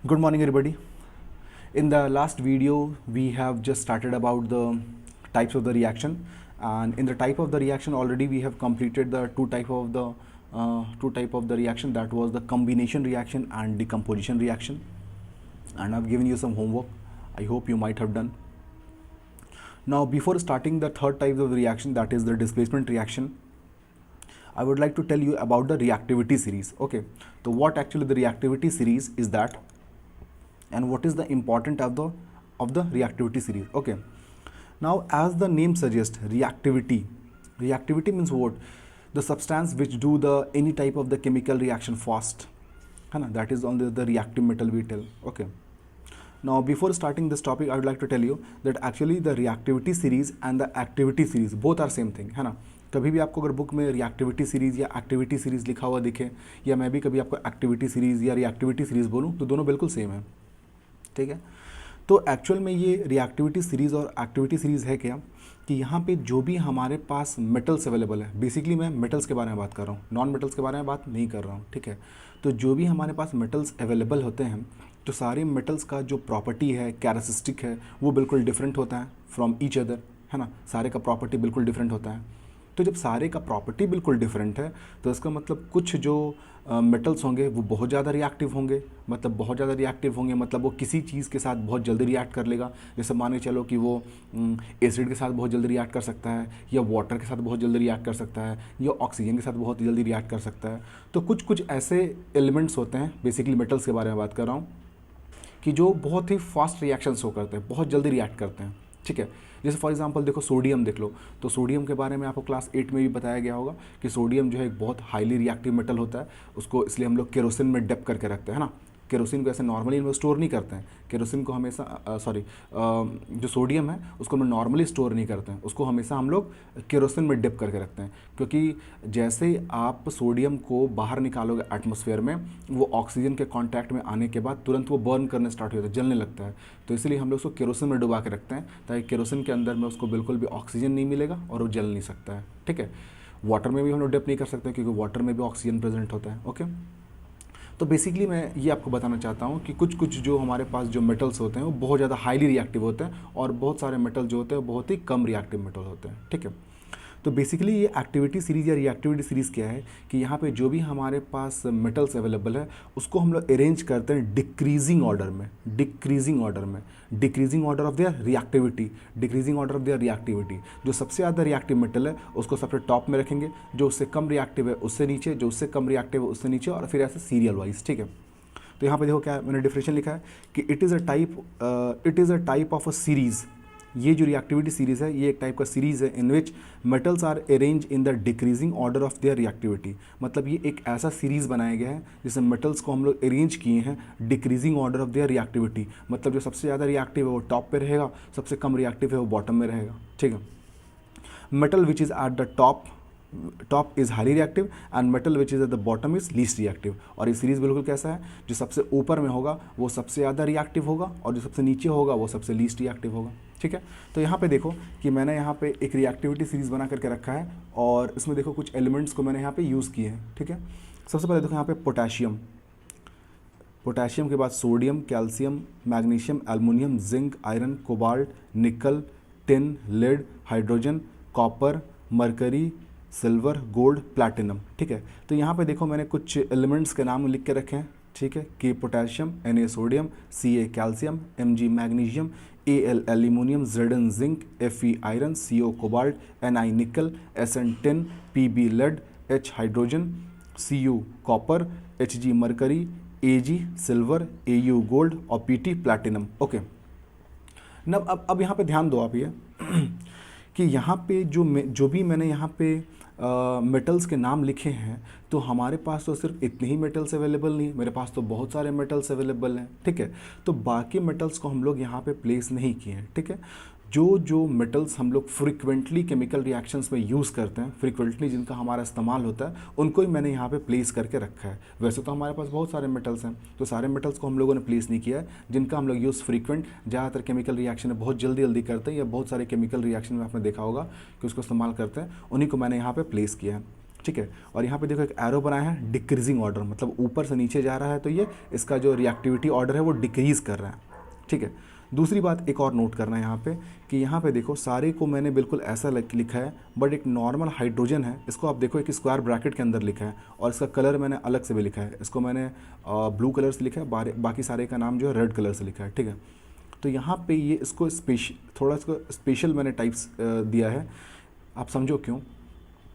Good morning, everybody. In the last video, we have just started about the types of the reaction, and in the type of the reaction, already we have completed the two type of the reaction, that was the combination reaction and decomposition reaction. And I've given you some homework. I hope you might have done. Now, before starting the third type of the reaction, that is the displacement reaction, I would like to tell you about the reactivity series. Okay, so what actually the reactivity series is that, and what is the important of the reactivity series. Okay, now as the name suggests, reactivity means what? The substance which do the any type of the chemical reaction fast, है ना, that is on the reactive metal we tell. Okay, now before starting this topic, I would like to tell you that actually the reactivity series and the activity series both are same thing, है ना. कभी भी आपको अगर book में reactivity series या activity series लिखा हुआ दिखे, या मैं भी कभी आपको एक्टिविटी सीरीज़ या रिएक्टिविटी सीरीज़ बोलूँ, तो दोनों बिल्कुल सेम है, ठीक है. तो एक्चुअल में ये रिएक्टिविटी सीरीज़ और एक्टिविटी सीरीज़ है क्या, कि यहाँ पे जो भी हमारे पास मेटल्स अवेलेबल है, बेसिकली मैं मेटल्स के बारे में बात कर रहा हूँ, नॉन मेटल्स के बारे में बात नहीं कर रहा हूँ, ठीक है. तो जो भी हमारे पास मेटल्स अवेलेबल होते हैं, तो सारे मेटल्स का जो प्रॉपर्टी है, कैरेक्टरिस्टिक है, वो बिल्कुल डिफरेंट होता है फ्रॉम ईच अदर, है ना. सारे का प्रॉपर्टी बिल्कुल डिफरेंट होता है. तो जब सारे का प्रॉपर्टी बिल्कुल डिफरेंट है, तो इसका मतलब कुछ जो मेटल्स होंगे वो बहुत ज़्यादा रिएक्टिव होंगे. मतलब बहुत ज़्यादा रिएक्टिव होंगे मतलब वो किसी चीज़ के साथ बहुत जल्दी रिएक्ट कर लेगा. जैसे मान के चलो कि वो एसिड के साथ बहुत जल्दी रिएक्ट कर सकता है, या वाटर के साथ बहुत जल्दी रिएक्ट कर सकता है, या ऑक्सीजन के साथ बहुत जल्दी रिएक्ट कर सकता है. तो कुछ कुछ ऐसे एलिमेंट्स होते हैं, बेसिकली मेटल्स के बारे में बात कर रहा हूँ, कि जो बहुत ही फास्ट रिएक्शन शो करते हैं, बहुत जल्दी रिएक्ट करते हैं, ठीक है. जैसे फॉर एग्जांपल देखो, सोडियम देख लो. तो सोडियम के बारे में आपको क्लास 8 में भी बताया गया होगा कि सोडियम जो है एक बहुत हाईली रिएक्टिव मेटल होता है. उसको इसलिए हम लोग केरोसिन में डैप करके रखते हैं ना. केरोसिन को ऐसे नॉर्मली हम स्टोर नहीं करते हैं. केरोसिन को हमेशा जो सोडियम है उसको हम नॉर्मली स्टोर नहीं करते हैं, उसको हमेशा हम लोग केरोसिन में डिप करके रखते हैं. क्योंकि जैसे आप सोडियम को बाहर निकालोगे एटमॉस्फेयर में, वो ऑक्सीजन के कांटेक्ट में आने के बाद तुरंत वो बर्न करने स्टार्ट हो जाता है, जलने लगता है. तो इसलिए हम लोग उसको केरोसिन में डुबा के रखते हैं, ताकि केरोसिन के अंदर में उसको बिल्कुल भी ऑक्सीजन नहीं मिलेगा और वो जल नहीं सकता है, ठीक है. वाटर में भी हम लोग डिप नहीं कर सकते, क्योंकि वाटर में भी ऑक्सीजन प्रेजेंट होता है. ओके, तो बेसिकली मैं ये आपको बताना चाहता हूँ कि कुछ कुछ जो हमारे पास जो मेटल्स होते हैं वो बहुत ज़्यादा हाईली रिएक्टिव होते हैं, और बहुत सारे मेटल जो होते हैं वो बहुत ही कम रिएक्टिव मेटल होते हैं, ठीक है. तो बेसिकली ये एक्टिविटी सीरीज़ या रिएक्टिविटी सीरीज़ क्या है, कि यहाँ पे जो भी हमारे पास मेटल्स अवेलेबल है उसको हम लोग अरेंज करते हैं डिक्रीजिंग ऑर्डर में, decreasing order of their reactivity, decreasing order of their reactivity. जो सबसे ज़्यादा रिएक्टिव मेटल है उसको सबसे टॉप में रखेंगे, जो उससे कम रिएक्टिव है उससे नीचे, जो उससे कम रिएक्टिव है उससे नीचे, और फिर ऐसे सीरियल वाइज, ठीक है. तो यहाँ पे देखो क्या मैंने डिफरेंशियल लिखा है कि it is a type of a series. ये जो रिएक्टिविटी सीरीज़ है ये एक टाइप का सीरीज़ है in which metals are arrange in the decreasing order of their reactivity. मतलब ये एक ऐसा सीरीज़ बनाया गया है जिसमें मेटल्स को हम लोग अरेंज किए हैं decreasing order of their reactivity. मतलब जो सबसे ज़्यादा रिएक्टिव है वो टॉप पे रहेगा, सबसे कम रिएक्टिव है वो बॉटम में रहेगा, ठीक है. Metal which is at the top is highly reactive, and metal which is at the bottom is least reactive. और ये सीरीज़ बिल्कुल कैसा है, जो सबसे ऊपर में होगा वो सबसे ज़्यादा रिएक्टिव होगा, और जो सबसे नीचे होगा वो सबसे लीस्ट रिएक्टिव होगा, ठीक है. तो यहाँ पे देखो कि मैंने यहाँ पे एक रिएक्टिविटी सीरीज़ बना करके रखा है, और इसमें देखो कुछ एलिमेंट्स को मैंने यहाँ पे यूज़ किए हैं, ठीक है. सबसे पहले देखो यहाँ पे पोटाशियम के बाद sodium, calcium, magnesium, aluminium, zinc, iron, cobalt, nickel, tin, lead, hydrogen, copper, mercury, silver, gold, platinum, ठीक है. तो यहाँ पे देखो मैंने कुछ एलिमेंट्स के नाम लिख के रखे हैं, ठीक है. K potassium, Na sodium, Ca calcium, Mg magnesium, Al aluminium, Zn zinc, Fe iron, Co cobalt, Ni nickel, Sn tin, Pb lead, H hydrogen, Cu copper, Hg mercury, Ag silver, Au gold, और Pt platinum. Okay, अब यहाँ पे ध्यान दो आप ये कि यहाँ पे जो भी मैंने यहाँ पे मेटल्स के नाम लिखे हैं, तो हमारे पास तो सिर्फ इतने ही मेटल्स अवेलेबल नहीं, मेरे पास तो बहुत सारे मेटल्स अवेलेबल हैं, ठीक है. तो बाकी मेटल्स को हम लोग यहाँ पे प्लेस नहीं किए हैं, ठीक है. जो मेटल्स हम लोग फ्रिक्वेंटली केमिकल रिएक्शंस में यूज़ करते हैं, फ्रिक्वेंटली जिनका हमारा इस्तेमाल होता है, उनको ही मैंने यहाँ पे प्लेस करके रखा है. वैसे तो हमारे पास बहुत सारे मेटल्स हैं, तो सारे मेटल्स को हम लोगों ने प्लेस नहीं किया है. जिनका हम लोग यूज़ फ्रीक्वेंट ज़्यादातर केमिकल रिएक्शन में बहुत जल्दी करते हैं, या बहुत सारे केमिकल रिएक्शन में आपने देखा होगा कि उसको इस्तेमाल करते हैं, उन्हीं को मैंने यहाँ पर प्लेस किया है, ठीक है। और यहाँ पे देखो एक एरो बनाया है डिक्रीजिंग ऑर्डर, मतलब ऊपर से नीचे जा रहा है, तो ये इसका जो रिएक्टिविटी ऑर्डर है वो डिक्रीज़ कर रहा है, ठीक है। दूसरी बात एक और नोट करना है यहाँ पे कि यहाँ पे देखो सारे को मैंने बिल्कुल ऐसा लिखा है, बट एक नॉर्मल हाइड्रोजन है, इसको आप देखो एक स्क्वायर ब्रैकेट के अंदर लिखा है, और इसका कलर मैंने अलग से भी लिखा है, इसको मैंने ब्लू कलर से लिखा है, बाकी सारे का नाम जो है रेड कलर से लिखा है, ठीक है। तो यहाँ पे ये इसको थोड़ा सा स्पेशल मैंने टाइप्स दिया है, आप समझो क्यों,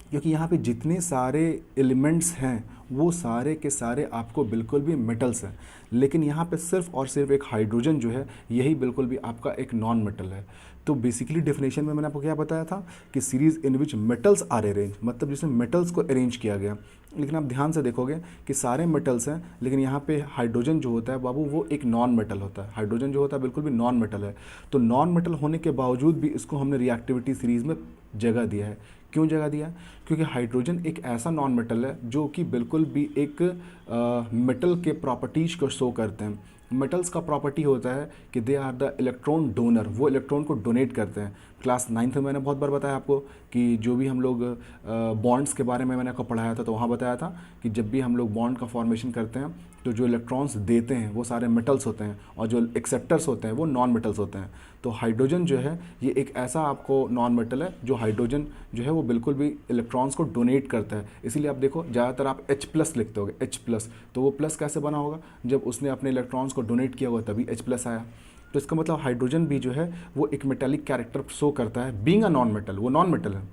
क्योंकि यहाँ पे जितने सारे एलिमेंट्स हैं वो सारे के सारे आपको बिल्कुल भी मेटल्स हैं, लेकिन यहाँ पे सिर्फ और सिर्फ एक हाइड्रोजन जो है यही बिल्कुल भी आपका एक नॉन मेटल है। तो बेसिकली डेफिनेशन में मैंने आपको क्या बताया था कि series in which metals are arrange, मतलब जिसमें मेटल्स को अरेंज किया गया। लेकिन आप ध्यान से देखोगे कि सारे मेटल्स हैं, लेकिन यहाँ पे हाइड्रोजन जो होता है बाबू वो एक नॉन मेटल होता है, हाइड्रोजन जो होता है बिल्कुल भी नॉन मेटल है। तो नॉन मेटल होने के बावजूद भी इसको हमने रिएक्टिविटी सीरीज़ में जगह दिया है। क्यों जगह दिया है? क्योंकि हाइड्रोजन एक ऐसा नॉन मेटल है जो कि बिल्कुल भी एक मेटल के प्रॉपर्टीज़ को शो करते हैं। मेटल्स का प्रॉपर्टी होता है कि they are the electron donor, वो इलेक्ट्रॉन को डोनेट करते हैं। क्लास 9th में मैंने बहुत बार बताया आपको कि जो भी हम लोग बॉन्ड्स के बारे में मैंने आपको पढ़ाया था, तो वहाँ बताया था कि जब भी हम लोग बॉन्ड का फॉर्मेशन करते हैं तो जो इलेक्ट्रॉन्स देते हैं वो सारे मेटल्स होते हैं, और जो एक्सेप्टर्स होते हैं वो नॉन मेटल्स होते हैं। तो हाइड्रोजन जो है ये एक ऐसा आपको नॉन मेटल है जो हाइड्रोजन जो है वो बिल्कुल भी इलेक्ट्रॉन्स को डोनेट करता है। इसीलिए आप देखो ज़्यादातर आप H+ लिखते होगे, H+, तो वो प्लस कैसे बना होगा? जब उसने अपने इलेक्ट्रॉन्स को डोनेट किया होगा तभी H+ आया। तो इसका मतलब हाइड्रोजन भी जो है वो एक मेटेलिक कैरेक्टर शो करता है, बीइंग अ नॉन मेटल। वो नॉन मेटल है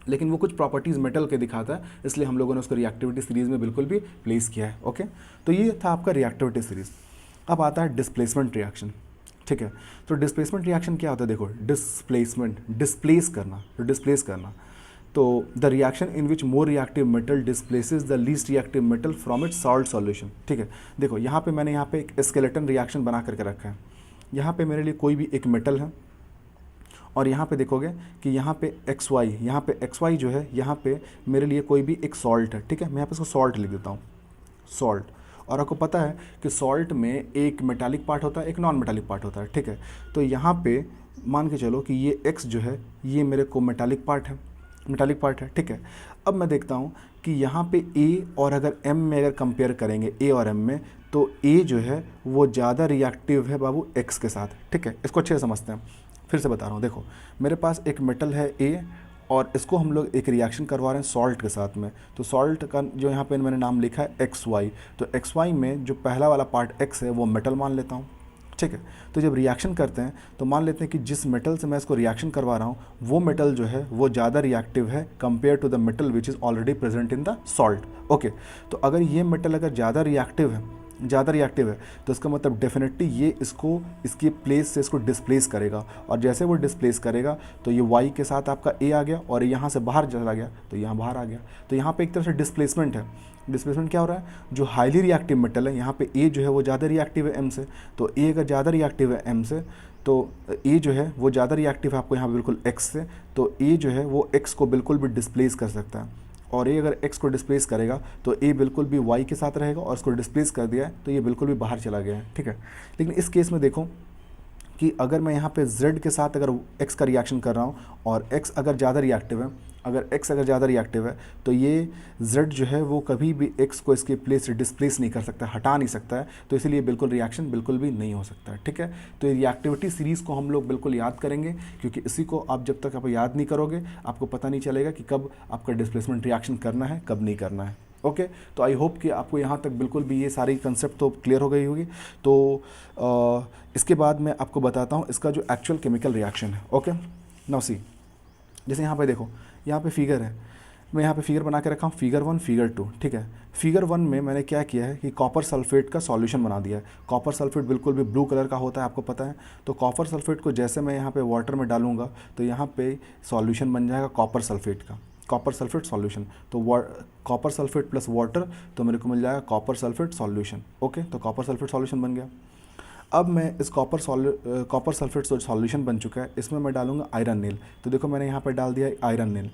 लेकिन वो कुछ प्रॉपर्टीज़ मेटल के दिखाता है, इसलिए हम लोगों ने उसको रिएक्टिविटी सीरीज़ में बिल्कुल भी प्लेस किया है। ओके, तो ये था आपका रिएक्टिविटी सीरीज़। अब आता है डिस्प्लेसमेंट रिएक्शन, ठीक है। तो डिस्प्लेसमेंट रिएक्शन क्या होता है? देखो डिस्प्लेसमेंट, डिस्प्लेस करना, तो डिस्प्लेस करना, तो the reaction in which more reactive metal displaces the least reactive metal from its salt solution, ठीक है। देखो यहाँ पे मैंने यहाँ पे एक स्केलेटन रिएक्शन बना करके रखा है। यहाँ पे मेरे लिए कोई भी एक मेटल है, और यहाँ पे देखोगे कि यहाँ पे XY, यहाँ पे XY जो है यहाँ पे मेरे लिए कोई भी एक सॉल्ट है, ठीक है। मैं यहाँ पे इसको सॉल्ट लिख देता हूँ, सॉल्ट। और आपको पता है कि सॉल्ट में एक मेटालिक पार्ट होता है, एक नॉन मेटालिक पार्ट होता है, ठीक है। तो यहाँ पे मान के चलो कि ये X जो है ये मेरे को मेटालिक पार्ट है, ठीक है। अब मैं देखता हूँ कि यहाँ पे A और अगर M में अगर कंपेयर करेंगे A और M में, तो A जो है वो ज़्यादा रिएक्टिव है बाबू X के साथ, ठीक है। इसको अच्छे से समझते हैं, फिर से बता रहा हूँ। देखो मेरे पास एक मेटल है A, और इसको हम लोग एक रिएक्शन करवा रहे हैं सॉल्ट के साथ में। तो सॉल्ट का जो यहाँ पे मैंने नाम लिखा है XY, तो XY में जो पहला वाला पार्ट X है वो मेटल मान लेता हूँ, ठीक है। तो जब रिएक्शन करते हैं तो मान लेते हैं कि जिस मेटल से मैं इसको रिएक्शन करवा रहा हूँ वो मेटल जो है वो ज़्यादा रिएक्टिव है compare to the metal which is already present in the salt. Okay, तो अगर ये मेटल अगर ज़्यादा रिएक्टिव है तो इसका मतलब डेफिनेटली ये इसको इसकी प्लेस से इसको डिस्प्लेस करेगा, और जैसे वो डिस्प्लेस करेगा तो ये Y के साथ आपका A आ गया, और यहाँ से बाहर चला गया तो यहाँ बाहर आ गया। तो यहाँ पे एक तरह से डिस्प्लेसमेंट है। डिस्प्लेसमेंट क्या हो रहा है? जो हाईली रिएक्टिव मेटल है यहाँ पे A जो है वो ज़्यादा रिएक्टिव है M से, तो A अगर ज़्यादा रिएक्टिव है M से तो A जो है वो ज़्यादा रिएक्टिव है आपको यहाँ बिल्कुल X से, तो A जो है वो X को बिल्कुल भी डिस्प्लेस कर सकता है। और A अगर X को डिस्प्लेस करेगा तो A बिल्कुल भी Y के साथ रहेगा, और इसको डिस्प्लेस कर दिया है तो ये बिल्कुल भी बाहर चला गया है, ठीक है। लेकिन इस केस में देखो कि अगर मैं यहाँ पे Z के साथ अगर X का रिएक्शन कर रहा हूँ, और X अगर ज़्यादा रिएक्टिव है, तो ये Z जो है वो कभी भी X को इसके प्लेस से डिस्प्लेस नहीं कर सकता, हटा नहीं सकता है, तो इसीलिए बिल्कुल रिएक्शन बिल्कुल भी नहीं हो सकता है, ठीक है। तो ये रिएक्टिविटी सीरीज़ को हम लोग बिल्कुल याद करेंगे, क्योंकि इसी को आप जब तक आप याद नहीं करोगे आपको पता नहीं चलेगा कि कब आपका डिस्प्लेसमेंट रिएक्शन करना है, कब नहीं करना है। ओके, तो आई होप कि आपको यहाँ तक बिल्कुल भी ये सारी कंसेप्ट तो क्लियर हो गई होगी। तो इसके बाद मैं आपको बताता हूँ इसका जो एक्चुअल केमिकल रिएक्शन है। ओके, नाउ सी, जैसे यहाँ पे देखो, यहाँ पे फिगर है, मैं यहाँ पे फिगर बना के रखा हूँ, फिगर 1 फिगर 2, ठीक है। फिगर 1 में मैंने क्या किया है कि कॉपर सल्फेट का सॉल्यूशन बना दिया है। कॉपर सल्फेट बिल्कुल भी ब्लू कलर का होता है, आपको पता है। तो कॉपर सल्फेट को जैसे मैं यहाँ पे वाटर में डालूंगा तो यहाँ पे सॉल्यूशन बन जाएगा कॉपर सल्फेट का, कॉपर सल्फेट सॉल्यूशन। तो कॉपर सल्फेट प्लस वाटर, तो मेरे को मिल जाएगा कॉपर सल्फेट सॉल्यूशन। ओके, तो कॉपर सल्फेट सॉल्यूशन बन गया। अब मैं इस कॉपर सल्फेट सॉल्यूशन बन चुका है, इसमें मैं डालूंगा आयरन नील। तो देखो मैंने यहाँ पर डाल दिया आयरन नील।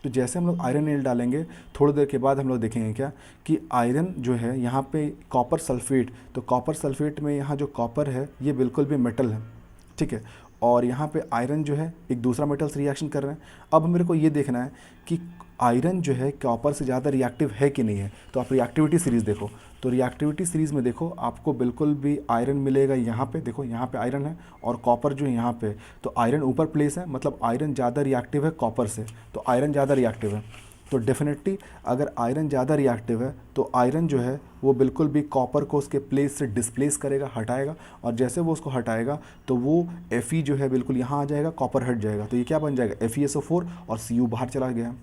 तो जैसे हम लोग आयरन नील डालेंगे थोड़ी देर के बाद हम लोग देखेंगे क्या कि आयरन जो है यहाँ पे कॉपर सल्फेट, तो कॉपर सल्फेट में यहाँ जो कॉपर है ये बिल्कुल भी मेटल है, ठीक है। और यहाँ पे आयरन जो है एक दूसरा मेटल से रिएक्शन कर रहे हैं। अब मेरे को ये देखना है कि आयरन जो है कॉपर से ज़्यादा रिएक्टिव है कि नहीं है। तो आप रिएक्टिविटी सीरीज़ देखो, तो रिएक्टिविटी सीरीज़ में देखो आपको बिल्कुल भी आयरन मिलेगा यहाँ पे, देखो यहाँ पे आयरन है और कॉपर जो है यहाँ पे, तो आयरन ऊपर प्लेस है, मतलब आयरन ज़्यादा रिएक्टिव है कॉपर से, तो आयरन ज़्यादा रिएक्टिव है। तो डेफिनेटली अगर आयरन ज़्यादा रिएक्टिव है तो आयरन जो है वो बिल्कुल भी कॉपर को उसके प्लेस से डिस्प्लेस करेगा, हटाएगा, और जैसे वो उसको हटाएगा तो वो Fe जो है बिल्कुल यहाँ आ जाएगा, कॉपर हट जाएगा, तो ये क्या बन जाएगा FeSO4 और Cu बाहर चला गया।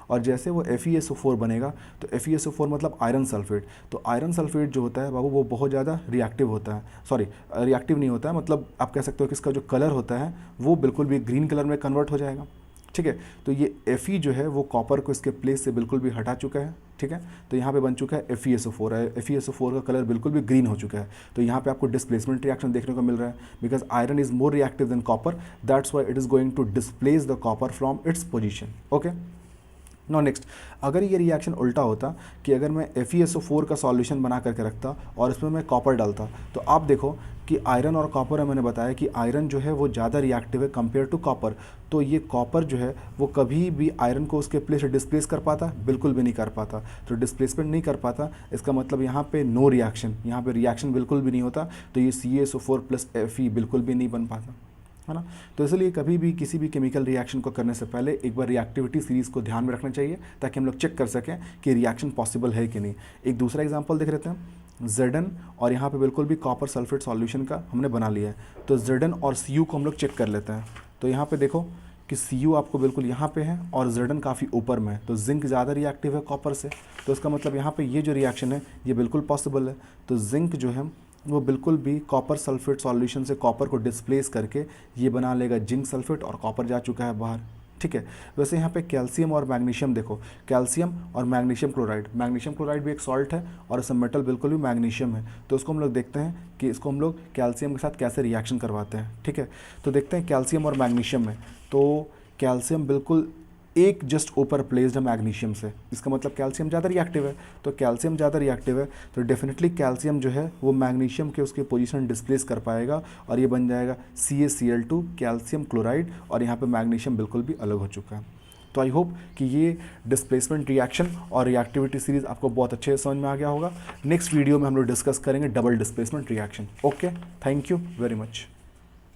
और जैसे वो FeSO4 बनेगा तो FeSO4 मतलब आयरन सल्फेट, तो आयरन सल्फेट जो होता है बाबू वो बहुत ज़्यादा रिएक्टिव होता है, सॉरी रिएक्टिव नहीं होता है, मतलब आप कह सकते हो कि इसका जो कलर होता है वो बिल्कुल भी ग्रीन कलर में कन्वर्ट हो जाएगा। ठीक है, तो ये Fe जो है वो कॉपर को इसके प्लेस से बिल्कुल भी हटा चुका है। ठीक है, तो यहाँ पे बन चुका है FeSO4 है, FeSO4 का कलर बिल्कुल भी ग्रीन हो चुका है। तो यहाँ पे आपको डिस्प्लेसमेंट रिएक्शन देखने को मिल रहा है, because iron is more reactive than copper, that's why it is going to displace the copper from its position. Okay, no next, अगर ये रिएक्शन उल्टा होता कि अगर मैं FeSO4 का सॉल्यूशन बना करके रखता और इसमें मैं कॉपर डालता, तो आप देखो कि आयरन और कॉपर है, मैंने बताया कि आयरन जो है वो ज़्यादा रिएक्टिव है कंपेयर टू कॉपर, तो ये कॉपर जो है वो कभी भी आयरन को उसके प्लेस से डिस्प्लेस कर पाता, बिल्कुल भी नहीं कर पाता। तो डिस्प्लेसमेंट नहीं कर पाता, इसका मतलब यहाँ पे नो रिएक्शन, यहाँ पे रिएक्शन बिल्कुल भी नहीं होता, तो ये CaSO4 प्लस Fe बिल्कुल भी नहीं बन पाता, है ना। तो इसलिए कभी भी किसी भी केमिकल रिएक्शन को करने से पहले एक बार रिएक्टिविटी सीरीज़ को ध्यान में रखना चाहिए, ताकि हम लोग चेक कर सकें कि रिएक्शन पॉसिबल है कि नहीं। एक दूसरा एग्जांपल देख लेते हैं, Zn और यहाँ पे बिल्कुल भी कॉपर सल्फेट सॉल्यूशन का हमने बना लिया है, तो Zn और Cu को हम लोग चेक कर लेते हैं। तो यहाँ पे देखो कि Cu आपको बिल्कुल यहाँ पे है और Zn काफ़ी ऊपर में है, तो जिंक ज़्यादा रिएक्टिव है कॉपर से, तो इसका मतलब यहाँ पे ये जो रिएक्शन है ये बिल्कुल पॉसिबल है। तो जिंक जो है वो बिल्कुल भी कॉपर सल्फेट सॉल्यूशन से कॉपर को डिस्प्लेस करके ये बना लेगा जिंक सल्फेट, और कॉपर जा चुका है बाहर। ठीक है, वैसे यहाँ पे कैल्शियम और मैग्नीशियम देखो, कैल्शियम और मैग्नीशियम क्लोराइड भी एक सॉल्ट है और इसमें मेटल बिल्कुल भी मैग्नीशियम है, तो इसको हम लोग देखते हैं कि इसको हम लोग कैल्शियम के साथ कैसे रिएक्शन करवाते हैं। ठीक है, तो देखते हैं कैल्शियम और मैग्नीशियम में, तो कैल्शियम बिल्कुल एक जस्ट ऊपर प्लेस्ड है मैग्नीशियम से, इसका मतलब कैल्शियम ज़्यादा रिएक्टिव है, तो कैल्शियम ज़्यादा रिएक्टिव है तो डेफिनेटली कैल्शियम जो है वो मैग्नीशियम के उसकी पोजीशन डिस्प्लेस कर पाएगा और ये बन जाएगा CaCl2 कैल्शियम क्लोराइड, और यहाँ पे मैग्नीशियम बिल्कुल भी अलग हो चुका है। तो आई होप कि ये डिस्प्लेसमेंट रिएक्शन और रिएक्टिविटी सीरीज़ आपको बहुत अच्छे से समझ में आ गया होगा। नेक्स्ट वीडियो में हम लोग डिस्कस करेंगे double displacement reaction. Okay, thank you very much.